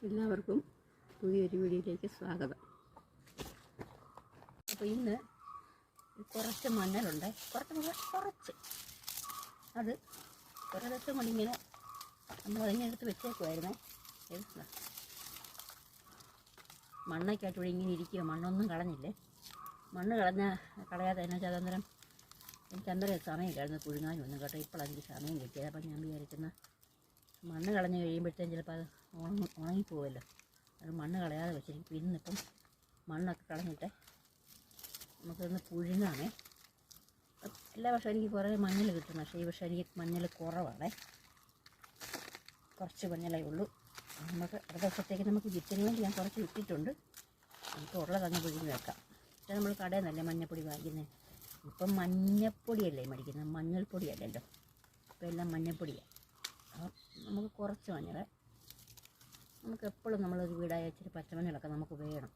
എല്ലാവർക്കും പുതിയൊരു വീഡിയോയിലേക്ക് സ്വാഗതം. അപ്പോൾ ഇന്ന് കുറച്ച് മഞ്ഞളുണ്ട്, കുറച്ച് അത് കുറേ ദിവസം കൊണ്ടിങ്ങനെ നമ്മൾ അതിനടുത്ത് വെച്ചേക്കുമായിരുന്നേ. മണ്ണൊക്കെയായിട്ട് ഇങ്ങനെ ഇരിക്കുക, മണ്ണൊന്നും കളഞ്ഞില്ലേ. മണ്ണ് കളയാതെ തന്നെ വെച്ചാൽ അന്നേരം എനിക്ക് അന്നേരം സമയമില്ലായിരുന്നു പുഴുങ്ങാനൊന്നും കേട്ടോ. ഇപ്പോഴെനിക്ക് സമയം കിട്ടിയത്. അപ്പം ഞാൻ വിചാരിക്കുന്ന മണ്ണ് കളഞ്ഞ് കഴിയുമ്പോഴത്തേക്കും ചിലപ്പോൾ അത് ഉണങ്ങിപ്പോവുമല്ലോ. അത് മണ്ണ് കളയാതെ വെച്ചിരിക്കും. ഇന്നിപ്പം മണ്ണൊക്കെ കളഞ്ഞിട്ട് നമുക്കൊന്ന് പുഴുങ്ങാമേ. എല്ലാ വർഷവും എനിക്ക് കുറേ മഞ്ഞൾ കിട്ടും, പക്ഷേ ഈ വർഷം എനിക്ക് മഞ്ഞൾ കുറവാണേ. കുറച്ച് മഞ്ഞളേ ഉള്ളൂ. നമുക്ക് അടുത്ത വർഷത്തേക്ക് നമുക്ക് വിത്തിന് വേണ്ടി ഞാൻ കുറച്ച് ഇട്ടിട്ടുണ്ട്. നമുക്ക് ഉള്ളതങ്ങ് പുഴുങ്ങി വെക്കാം. പക്ഷേ നമ്മൾ കടയിൽ നിന്നല്ലേ മഞ്ഞൾപ്പൊടി വാങ്ങിക്കുന്നത്. ഇപ്പം മഞ്ഞൾപ്പൊടിയല്ലേ മേടിക്കുന്നത്, മഞ്ഞൾപ്പൊടിയല്ലല്ലോ. ഇപ്പം എല്ലാം മഞ്ഞൾപ്പൊടിയാണ്. അപ്പം നമുക്ക് കുറച്ച് മഞ്ഞൾ, നമുക്ക് എപ്പോഴും നമ്മളൊരു വീടായ ഇച്ചിരി പച്ചമഞ്ഞളൊക്കെ നമുക്ക് വേണം.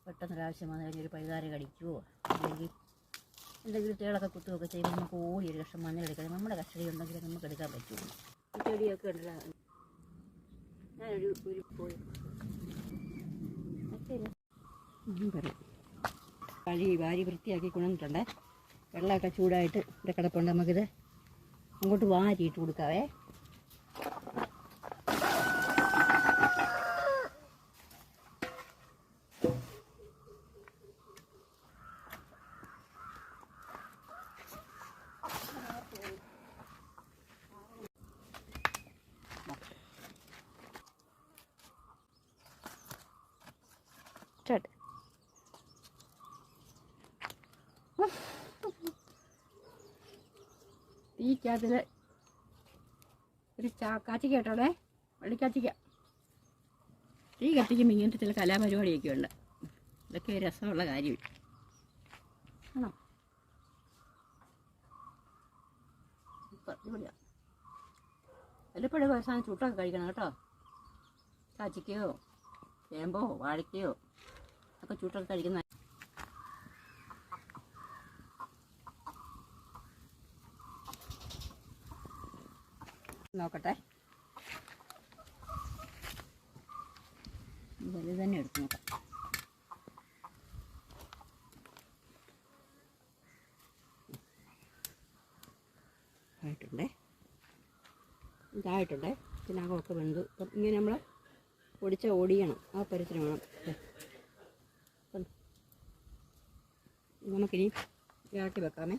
പെട്ടെന്നൊരാവശ്യം വന്നു കഴിഞ്ഞാൽ ഒരു പഴുതാര കടിക്കുവോ അല്ലെങ്കിൽ എന്തെങ്കിലും തേളൊക്കെ കുത്തുകയൊക്കെ ചെയ്യുമ്പോൾ നമുക്ക് ഓടി ഒരു കഷ്ണം മഞ്ഞൾ എടുക്കാം. നമ്മുടെ കസ്റ്റഡി ഉണ്ടെങ്കിൽ നമുക്ക് എടുക്കാൻ പറ്റുള്ളൂ. ഈ ചെടിയൊക്കെ ഉണ്ടല്ലോ. ഞാനൊരു പോയി പറയാം. വാരി വൃത്തിയാക്കി കൊണ്ടുവന്നിട്ടുണ്ടേ. വെള്ളമൊക്കെ ചൂടായിട്ട് ഇവിടെ കിടപ്പുണ്ട്. നമുക്കിത് അങ്ങോട്ട് വാരിയിട്ട് കൊടുക്കാവേ. തീക്കകത്തിൽ ഒരു കാച്ചിക്ക കേട്ടോളേ, വെള്ളിക്കാച്ചിക്ക. തീ കത്തിക്കുമ്പോൾ ഇങ്ങനത്തെ ചില കലാപരിപാടിയൊക്കെ ഉണ്ട്. ഇതൊക്കെ രസമുള്ള കാര്യം ആണോ. അടിപൊളിയാണ്. വല്ലപ്പോഴും അവസാനം ചുട്ടൊക്കെ കഴിക്കണം കേട്ടോ. കാച്ചിക്കയോ ചേമ്പോ വാഴയ്ക്കയോ ഒക്കെ ചുട്ടൊക്കെ കഴിക്കുന്ന നോക്കട്ടെ. വലുത് തന്നെ എടുത്ത് നോക്കാം. ഇതായിട്ടുണ്ടേ. ഇതിനകമൊക്കെ വെന്ത് ഇപ്പം ഇങ്ങനെ നമ്മൾ ഓടിയണം. ആ പരുത്തിന് വേണം. നമുക്കിനി ഇറക്കി വെക്കാമേ.